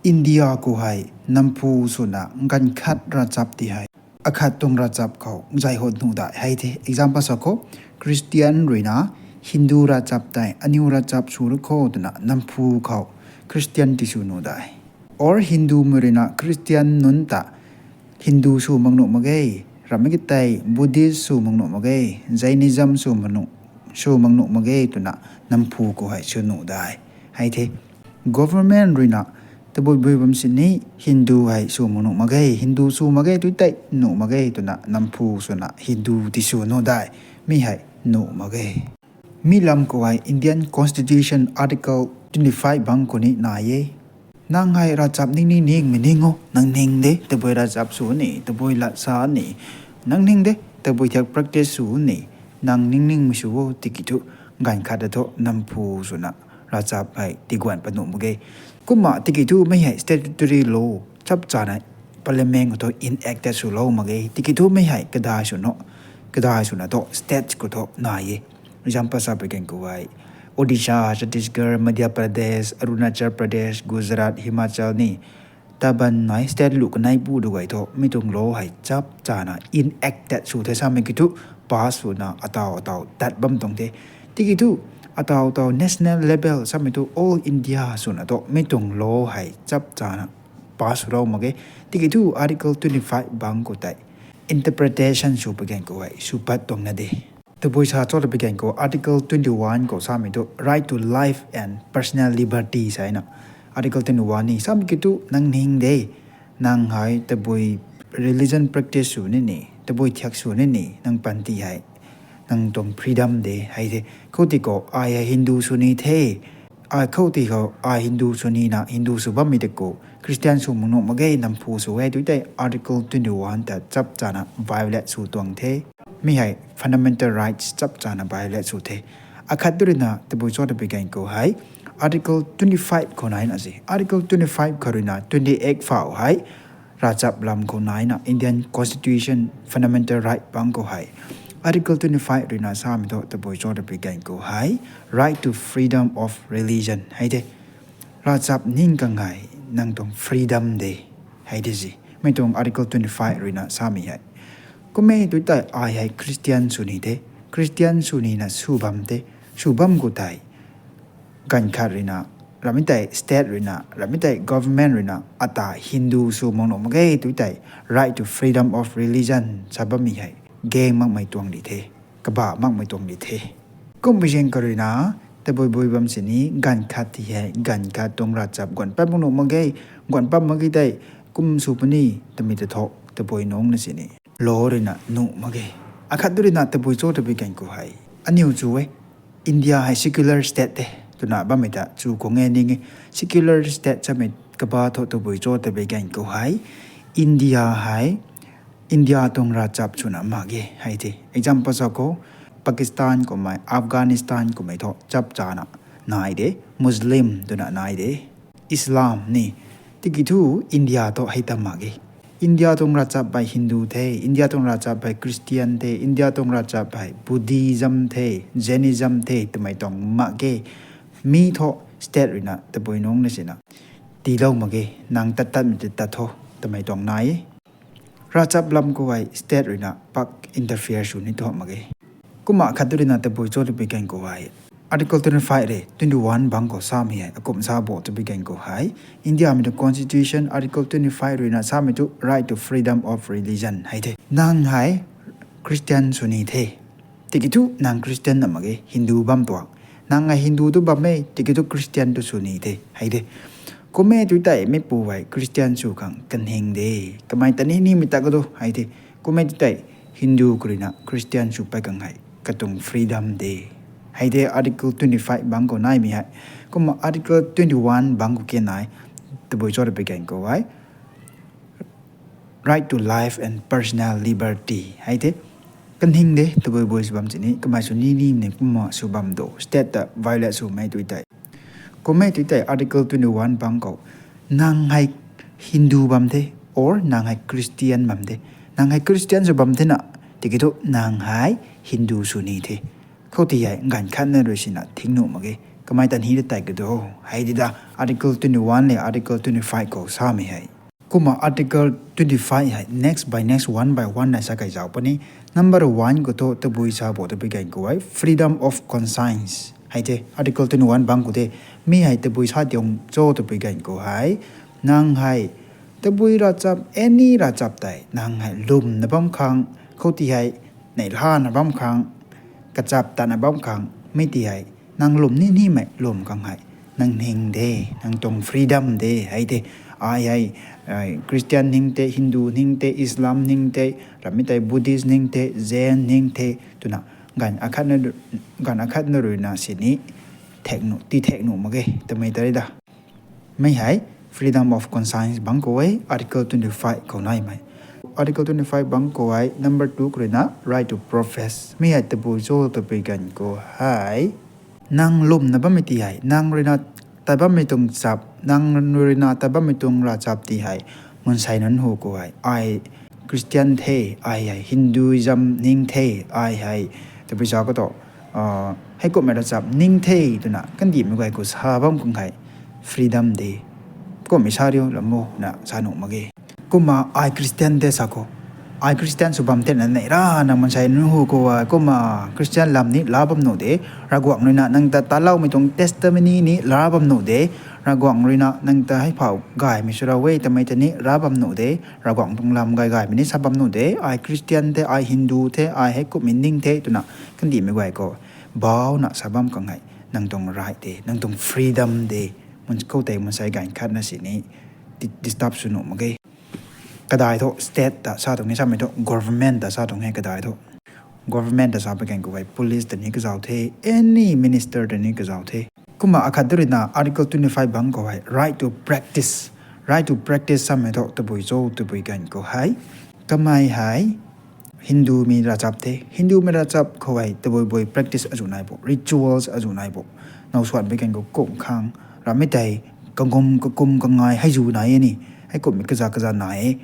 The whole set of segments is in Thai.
อินเดียกูให้นำผู้สุนัขกันขัดราจับที่ให้akhat tong rachap khou jai hot nu da hai the example sako christian rina hindu rachap tai aniu rachap sur kho na namphu khou christian ti su nu dai or hindu murina christian nun ta hindu su mangno magai ramagi tai buddhist su mangno magai jainism su mangno magai tu na namphu ko hai su nu dai hai the government rinaตบอยบำสินี้ฮินดูให้สูมนุมาเกยฮินดูสูมาเกยตุยเตนุมาเกยตุนะนำผู้ส่วนฮินดูที่สูโนได้ไม่ให้นุมาเกยมีลำกว่า Indian Constitution Article 25บังคนนี้นายนางให้ราจับนิ่งไม่นิ่งโง่นางนิ่งเด้ตบอยราจับสูนี่ตบอยละสานี่นางนิ่งเด้ตบอยทัก practice สูนี่นางนิ่งไม่สูติกิตุงานขาดโตนำผู้ส่วนราจับให้ติกวนปนุมาเกยกุมาติกิทูไม่ให้ statutory law จับจานparliament ก็ต้อง enact สู่ law มาเกยติกิทูไม่ให้กระดาษสุนนะต้อง state ก็ต้องนายจำภาษาไปกันกูไว้โอดิชาชัตติสกร์มัธยประเทศอรุณาชลประเทศกุจราตหิมาจัลนี่ตาบันนาย state ลูกนายพูดด้วยท้อไม่ต้อง law ให้จับจาน enact สู่เทศาไม่กิทู pass สู่นะatao ตัดบัมตรงเทติกิทูatao national level สมัยตัว all India ส่วนตัวไม่ต้องรอให้จับจานpass เรามาเกที่กี่ทู article 25บางก็ได้ interpretation สูบไปกันก็ไว้สูบปัดตรงนั้นเดตัวบริษัทจะไปกันก็ article 21ก็สมัยตัว right to life and personal liberty ใช่นะ article 21นี่สมัยกี่ทูนั่งนิ่งเดนั่งให้ตัวบริ religion practice สูนี่ตัวบริทักสูนี่นั่งปันตีให้นั่งตรง freedom เดให้เดเขาที่ก็ฮินดูสุนีเทเขาที่เขาฮินดูสุนีนะฮินดูสุบะมีเด็กก็คริสเตียนสุมนุมาเกยนำผู้สุเวด้วยแต่ article 21แต่จับจานะ violate สู่ตวงเทไม่ให้ fundamental rights จับจานะ violate สู่เทอาคัดด้วยนะแต่บุษบาไปกันก็ให้ article 25คนไหนนะสิ article 25คนนะ28ฝ่าให้ราจับลำคนไหนนะ Indian Constitution fundamental right บางก็ให้Article 25 rina sami to the boy jod be gan go hai right to freedom of religion hai de rachap ning ka ngai nang tong freedom de hai de ji mai tong article 25 rina sami hai ko me tu tai hai christian suni de christian suni na subam go tai gan kha rina ramitai state rina ramitai government rina ata hindu su mong no magai tu tai right to freedom of religion sabami haiเกงมักไม่ตวงดีเทกระบะมักไม่ตวงดีเทก็ไม่ใช่กรณีนะแต่บ่อยบำสินี้กันขัดที่ให้กันขัดตรงราจับก่อนแป๊บมึงหนุ่มมังเกยก่อนปั๊บมังเกยได้กุมสุปนี่แต่มีแต่ทอกแต่บ่อยน้องนั่นสินี่โลเลยนะหนุ่มมังเกยอาคัดด้วยนะแต่บ่อยโจ้แต่ไปกันกูให้อันนี้จู่เว้อินเดียให้ secular state เด้ตัวน่ะบ้าไม่ได้จู่คงเงินนี่ไง secular state จะไม่กระบะทอกแต่บ่อยโจ้แต่ไปกันกูให้อินเดียให้อินเดียตรงราจับชุนมาเกยให้ที example สักก็ปากีสถานก็ไม่อัฟกานิสถานก็ไม่ทอจับจานะนายเดมุสลิมตัวน่ะนายเดอิสลามนี่ที่กี่ทูอินเดียทอให้ตามมาเกยอินเดียตรงราจับไปฮินดูเทอินเดียตรงราจับไปคริสเตียนเทอินเดียตรงราจับไปบุดิซึมเทเจนิซึมเททำไมตรงมาเกยมีทอสเตทรินะแต่บ่อยน้องนี่สินะตีเล่ามาเกยนางตัดมันจะตัดทอทำไมตรงนายราจับลำก็ไว้ state รินะปัก interfere สุนิทอมาเกยกุมาขัดด้วยนะแต่บ่อยโจทย์ไปกันก็ไว้ article 25เลย21บางก็สามีให้กรมสาบจะไปกันก็ให้อินเดียมี the constitution article 25รินะสามีทุ right to freedom of religion ให้เทนางให้คริสเตียนสุนีเทติกิทุนางคริสเตียนน่ะมาเกยฮินดูบัมตัวนางไงฮินดูตัวบัมเมติกิทุคริสเตียนตัวสุนีเทให้เทก็แม่ตัวใหญ่ไม่ปูไว้คริสเตียนสู่ขังกันเฮงเดทำไมตอนนี้นี่มีตากระโดให้ทีก็แม่ตัวใหญ่ฮินดูกรีนะคริสเตียนสู่ไปกันไงกระตุ้งฟรีดัมเดให้ที article 25บางก็นายมีให้ก็มา article 21บางก็เกี่ยนนายตัวบุญชอบไปกันก็ไว้ right to life and personal liberty ให้ทีกันเฮงเดตัวบุญสุบัมสินี้ก็มาสุนีนี่เนี่ยก็มาสุบัมโด state violate สู่ไม่ตัวใหญ่ก็ไม่ติดใจ article 21บางก็นางให้ฮินดูบัมเท or นางให้คริสเตียนบัมเทนางให้คริสเตียนสุบัมเทนะที่กี่นางให้ฮินดูสุนีเทเขาที่ใหญ่งานขั้นนั่นเลยสินะทิ้งหนูมาเก kemai tan hi tai gado hai dida article 21 le article 25 ko sa mi hai kuma article 25 hai next by next one by one na sa kai jaw pani number 1 go to tabui sa bo to bigai ko hai freedom of conscience hai te article 21 bang ko de mi hai tabui sa tiong cho to bigai ko hai nang hai tabui ra chap any ra chap tai nang hai lum na bam khang khoti hai nei la na bam khang ka chap ta na bam khang mi ti hai nang lum ni mai lum kang hai nang hing de nang tong freedom de hai te ai Christian ning te Hindu ning te Islam ning te ramitai Buddhist ning te Zen ning te tuna gan akhat na ruina sini tekno mage tamai tarida mai hai freedom of conscience bangko ai article 25 ko nai mai article 25 bangko ai number 2 krina right to profess mi hai tabu zo to began ko hai nang lum na ba mi ti hai nang rina taba mi tung chap nang rina taba mi tung ra chap ti hai mun sai nan ho ko ai Christian the ai Hinduism ning the ai to bi sa ko to hai ko me ra chap ning the tu na kan di mi ko sa bam kong hai freedom de ko mi sa ryo lamo na sa no mage kuma ai Christian de sa ko ai Christian subam te na nei ra na mun sai nan ho ko kuma Christian lam ni labam no de ragwak no na nang ta talaw mi tong testimony ni labam no de ragwang rina nang ta hai phau gai mi sura we ta mai tani rabam no de ragwang tung lam gai mi ni sabam no de ai Christian te ai Hindu te ai hai ko meaning te tuna kan di mi gai ko baw na sabam kang hai nang tong right de nang tong freedom de mun ko te mun sai gai khat na si ni disturb su no mage kadai tho state ta sa tong ni sa me tho government ta sa tong he kadai tho government ta sa ba kan ko gai police ta ni ka jaw the any minister ta ni ka jaw the kuma akhadirina article 25 bang ko hai right to practice samme tho to bui zo to bui gan ko hai kamai hai Hindu mi ra chap ko hai to bui practice aju nai bo rituals aju nai bo nau swat be gan ko kom khang ramitai kangom ko kum ka ngai hai ju nai ni hai ko mi ka za nai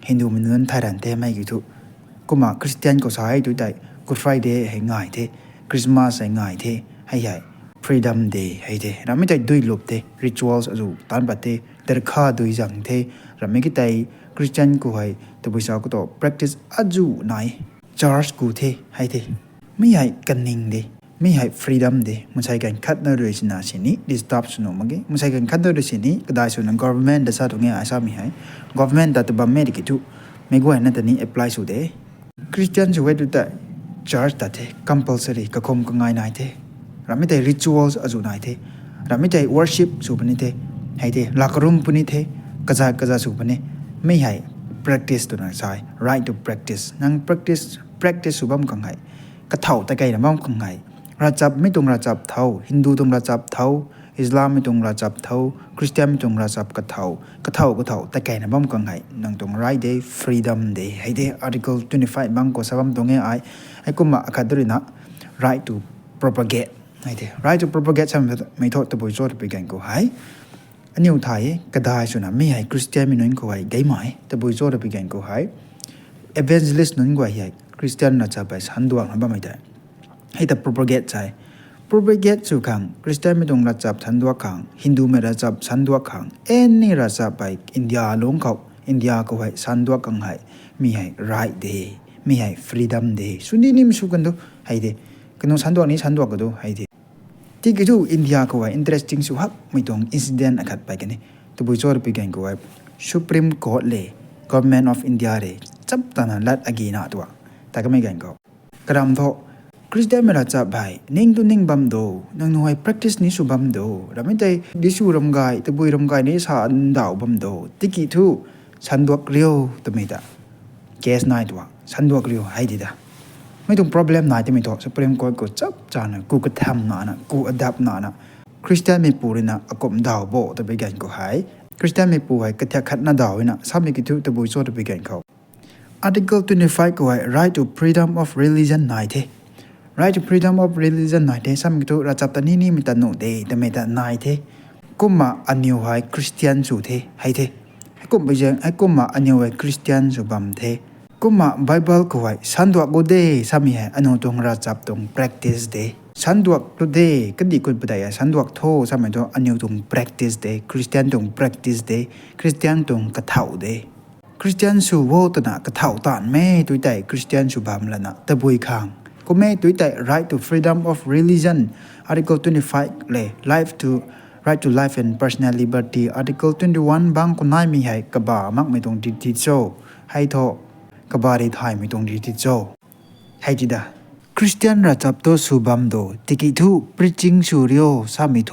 Hindu min nan thairan te mai gi thu kuma Christian ko sai tu dai Good Friday hai ngai the Christmas hai ngai the hai freedom day hai de rami tai dui lop te rituals aju tan bate derkha dui jang the rami ki tai Christian ko hai to bisa ko to practice aju nai church ku the hai de mi hai kaning de mi hai freedom de musai kan khat na ro sina sini disturb suno mage musai kan khat ro sini kadai su nang government da sa to nge asa mi hai government da to ba me ki tu me go na tani apply su de Christian ju we tu ta church da the compulsory ka khom ka ngai nai the ramitai rituals aju nai the ramitai worship su bani the hai the lakarum puni the kaza su bani me hai practice to na sai right to practice nang practice subam kang hai ka thau ta kai na bam kang hai rachap mi tung rachap thau Hindu tung rachap thau Islam mi tung rachap thau Christian mi tung rachap ka thau ta kai na bam kang hai nang tung right day freedom day hai the article 25 bang ko sabam tonge ai kuma akadrina right to propagate right to propagate some may thought the boy sort of began go high a new thai kadai suna me hai Christian min ko hai gai mai the boy sort of began go high evangelist nun go hai Christian na cha bai sanduang ba mai da hai the propagate su kang Christian mi dong la chap sanduak kang Hindu me ra chap sanduak kang any ra chap bai India long khau India ko hai sanduak kang hai mi hai right day mi hai freedom day suni nim su kan do hai de kano sanduak ni sanduak ko do hai de tikitu India ko hai interesting su hak mai tong incident akhat pai kani to bui chor pi gang ko hai Supreme Court le government of India re chap tana lat agina to ta ka mai gang ko karam tho Christian mera cha bhai ning tu ning bam do nang no hai practice ni su bam do ramitai disu ram gai to bui ram gai ni sa an dau bam do tikitu sanduak rio to mai da case nai to sanduak rio hai di daไม่ต้อง problem ไหนที่ไม่ถอด Supreme Court ก็จับจานกูก็ทำนะกู adapt นะคริสเตียนไม่ปูเลยนะกบดาวโบแต่ไปกันก็หายคริสเตียนไม่ปูให้กระเทาะขัดหน้าดาวนะซ้ำไม่กี่ทุกแต่บุยโซ่แต่ไปกันเขา Article 25 ก็ให้ right to freedom of religion ไหนเท่ right to freedom of religion ไหนเท่ซ้ำกี่ทุกเราจับตานี่มีแต่โนเดแต่ไม่แต่ไหนเท่ก็มาอันเดียวให้คริสเตียนสุเท่ให้เท่ให้ก็ไปยังให้ก็มาอันเดียวให้คริสเตียนสุบัมเท่kuma Bible ko hai sandwa go de sami hai anu tong ra chap tong practice de สันดวกตัวเดก็ดีคนประเดี๋ยวสันดวกโทสมัยตัวอันนี้ตรง practice เดคริสเตียนตรง practice เดคริสเตียนตรงกระเถาเดคริสเตียนสูโวตนะกระเถาตานแม่ตัวแต่คริสเตียนสูบามละนะตะบุยคางก็แม่ตัวแต่ right to freedom of religion article 25เลย right to life and personal liberty article 21บางคนนายมีให้กบ่ามักไม่ตรงที่โจให้โทกบ่าได้ทายไม่ตรงที่โจให้จิดาคริสเตียนราจับโตสุบัมโดติกิทู preaching สุริโอสามิโท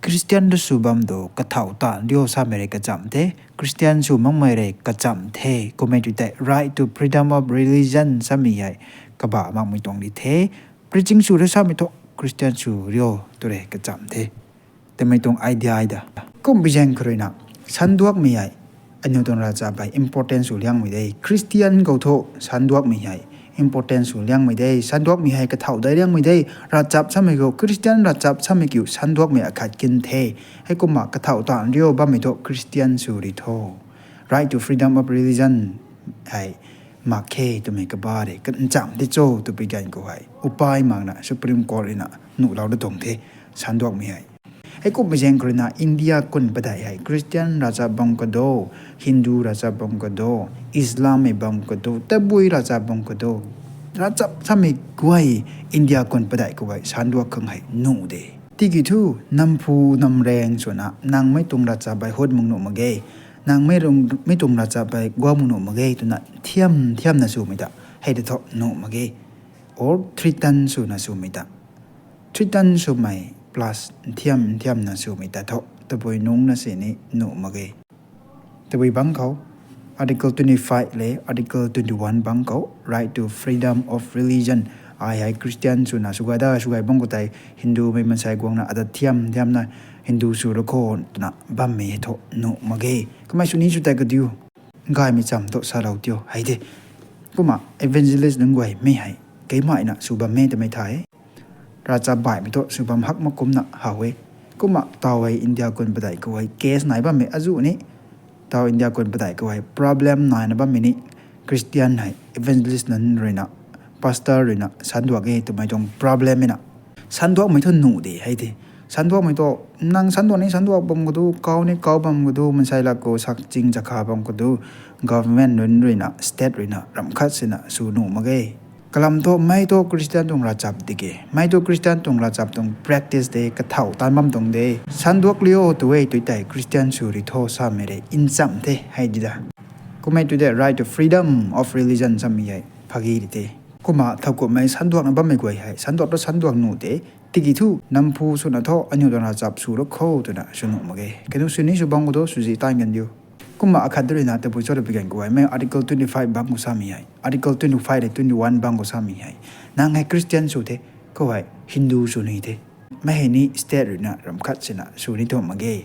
คริสเตียนดสุบัมโดกะเถาตานริโอสามิเรกะจัมเทคริสเตียนสุมังเมเรกะจัมเทก็ไม่จุดแต่ right to freedom of religion สามีใหญ่กบ่ามักไม่ตรงที่เท preaching สุริโอสามิโทคริสเตียนสุริโอตัวเรกะจัมเทแต่ไม่ตรงไอเดียดาก็ไม่แจ้งใครนะฉันดวกไม่ใหญ่อันนี้ตรงราจับไป importance สุเลี้ยงไม่ได้คริสเตียนก็โทฉันดวกไม่ใหญ่importance สุเลี้ยงไม่ได้ฉันดวกมีให้กระเถาได้เลี้ยงไม่ได้ราจับสมัยก็คริสเตียนราจับสมัยกิวฉันดวกไม่อาจกินเทให้กุมากระเถาตอนเรียวบ้าไม่โตคริสเตียนสุริโท right to freedom of religion ให้มาเคตัวไม่กบ้าเลยกันจำที่โจตัวไปกันก็ให้อุปายมากนะ Supreme Court นะหนูเราได้ตรงเทฉันดวกไม่ให้กุมไปแจ้งกรณีอินเดียคนประเทศให้คริสเตียนราจับบังกโดฮินดูราจับบังกโดอิสลามบังกโดแต่บุยราจับบังกโดราจับสมัยกวยอินเดียคนประเทศก็ไว้ฉันดวกคงให้หนูเดที่กี่ทูนำผู้นำแรงส่วนนางไม่ตรงราจับใบโหดมึงหนูมาเกยนางไม่ตรงราจับใบกว่ามึงหนูมาเกยตัวนั้นเทียมน่ะสู้ไม่ได้ให้เด็ดทอหนูมาเกย or 3 ตันสู้น่ะสู้ไม่ได้3 ตันสู้ไม่plus เทียมนะสู้ไม่ได้ทอตะบอยนุ่งนะสินี่หนูมาเกยตะบอยบังเขา article 25เลย article 21บังเขา right to freedom of religion ไอ้คริสเตียนสุนะสุกัยบังก็ไตฮินดูไม่มันใส่กวางนะอาจจะเทียมนะฮินดูสุรโคนะบัมเมทอหนูมาเกยก็ไม่สุนี้สุดแต่ก็ดิวง่ายไม่จำโตสารเอาเดียวให้เดก็มา evangelist นึงไว้ไม่ให้เกยไม่นะสุบัมเมแต่ไม่ถ่ายราชาบ่ายไม่โตสุบัมฮักมากุมนะหาเวก็มาต่อไว้อินเดียคนประเทศก็ไว้เคสไหนบ้างไม่อาจุนี้ต่ออินเดียคนประเทศก็ไว้ problem ไหนนะบ้างไม่นี่คริสเตียนให้ evangelist นั้นเลยนะ pastor เลยนะสันดวกเอตัวไม่ตรง problem ไม่นะสันดวกไม่ต้องหนูดีให้ดีสันดวกไม่ต้องนั่งสันดวกนี้สันดวกบังก็ดูเกานี่เกาบังก็ดูมันใช่ละก็สักจริงจะขาบังก็ดู government นั้นเลยนะ state เลยนะรำคัดสินะสู่หนูมาเกยกลัมโตไม่โตคริสเตียนตรงราจับดิเกไม่โตคริสเตียนตรงราจับตรง practice เดกระเถาตานบัมตรงเดสันดวกเลี้ยวตัวเอตัวแต่คริสเตียนสุริโทสามีเรอินซัมเทให้ดีดาก็ไม่ตัวแต่ right to freedom of religion สามีใหญ่พักยีเตก็มาถ้าก็ไม่สันดวกนั้นบัมไม่กวยให้สันดวกแล้วสันดวกหนูเตติกิทูนำผู้สุนัขอันนี้ตรงราจับสุรโคตัวน่ะสุนุมาเกแค่ตัวสุนี้สุบังก็ตัวสุจิตายกันอยู่ก็มาakhatด้วยนะแต่ผู้ชอบไปกันก็ไว้ไม่ article 25บังก็สามีให้ article 25และ21บังก็สามีให้นางให้คริสเตียนสุเทก็ไว้ฮินดูสุนี่เทไม่ให้นี่ state หรือนะรำคัดสินะสุนี่ตัวมาเกย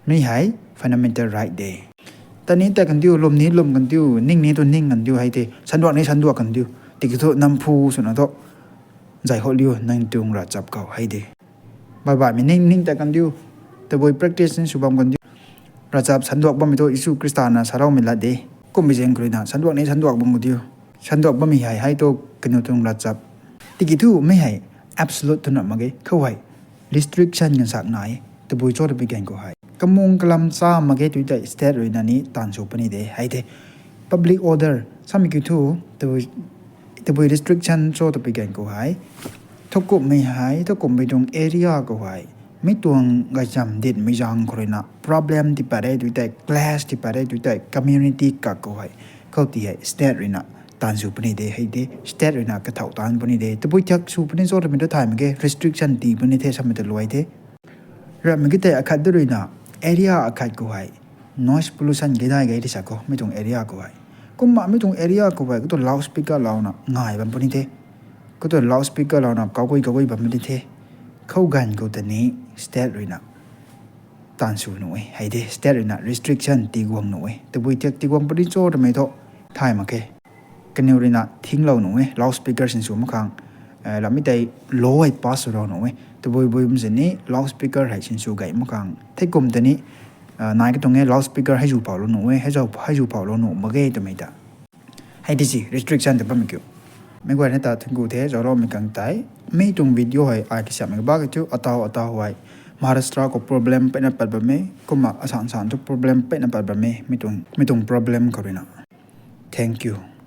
ไม่ให้ fundamental right day ตอนนี้แต่กันดิวลมนี้ลมกันดิวนิ่งนี้ตัวนิ่งกันดิวให้เทฉันดวกนี้ฉันดวกกันดิวติดตัวนำผู้สุนัขใจเขาดิวนั่งตรงราจับเขาให้เดบ่ายๆไม่นิ่งแต่กันดิวแต่บอย practice นี่สุบังกันดิวราจับฉันดวกบ่มีตัวอิสุคริสตานะสาราวมิลาเดก็ไม่เจงกรีนะฉันดวกนี้ฉันดวกบ่มีดิวฉันดวกบ่มีให้ตัวกันอยู่ตรงราจับติกิทูไม่ให้ absolute ตัวนั้นมาเกยเขาให้ restriction กันสักไหนแต่บอยชอบไปแข่งก็ให้กำมงกลำซ้ำมาเกยตัวใจ state เลยนั่นนี่ตันสูบนี่เดให้เด public order สามีกิทูแต่บอย restriction ชอบไปแข่งก็ให้ทุกกลุ่มไม่ให้ทุกกลุ่มไปตรง area ก็ให้ไม่ตัวกระจำเด็ดไม่ยังคนนะ problem ที่ไปได้ด้วยแต่ class ที่ไปได้ด้วยแต่ community กักก็ให้เขาที่ให้ state เลยนะตันสูบนี่เดให้เด state เลยนะกระเท่าตันปนี่เดแต่พอจักสูบนี่โซ่ทำไมต้องถ่ายมันแค่ restriction ตีปนี่เทสำหรับตัวรวยเดแล้วมันก็แต่อากาศด้วยนะ area อากาศก็ให้ noise pollution ก็ได้ที่สักก็ไม่ตรง area ก็ให้ก็มาไม่ตรง area ก็ให้ก็ตัว loud speaker เรานะง่ายแบบนี้เทก็ตัว loud speaker เรานะเกากุยแบบนี้เทเข้ากันก็แต่นี้ state เลยนะตันสูหน่วยให้เด state เลยนะ restriction ตีกวงหน่วยแต่บุยเจ็กตีกวงปริโจทำไมโตถ่ายมาแค่กันเนี่ยเลยนะทิ้งเราหน่วย loud speaker สินสูงมากครั้งเราไม่ได้ low ให้ pass เราหน่วยแต่บุยมันสินี้ loud speaker ให้สินสูงไกลมากครั้งที่กลุ่มแต่นี้นายก็ตรงนี้ loud speaker ให้อยู่เผาเราหน่วยให้อยู่เผาเราหน่วยมาแค่ทำไมตาให้ดิสิ restriction แต่ไม่เกี่ยว ไม่กว่าให้ตาถึงกูเทจอรอมีกังไตไม่ตรงวิดีโอให้อาคิสามีบ้ากันจูataoไว้Maharashtra ko problem pe na padba me kuma asan san to problem pe na padba me mitong problem ko rina. Thank you.